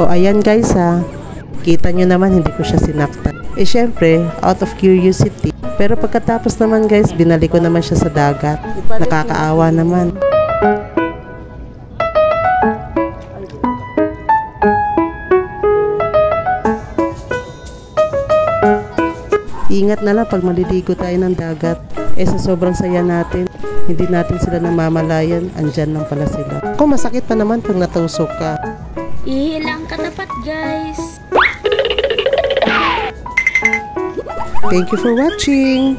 So ayan guys ha, kita nyo naman hindi ko siya sinaktan. Syempre, out of curiosity. Pero pagkatapos naman guys, binalik ko naman siya sa dagat. Nakakaawa naman. Ingat na lang pag maliligo tayo ng dagat. Sa sobrang saya natin, hindi natin sila namamalayan, andyan lang pala sila. Kung masakit pa naman pag natusok ka. Ihilang katapat guys. Thank you for watching.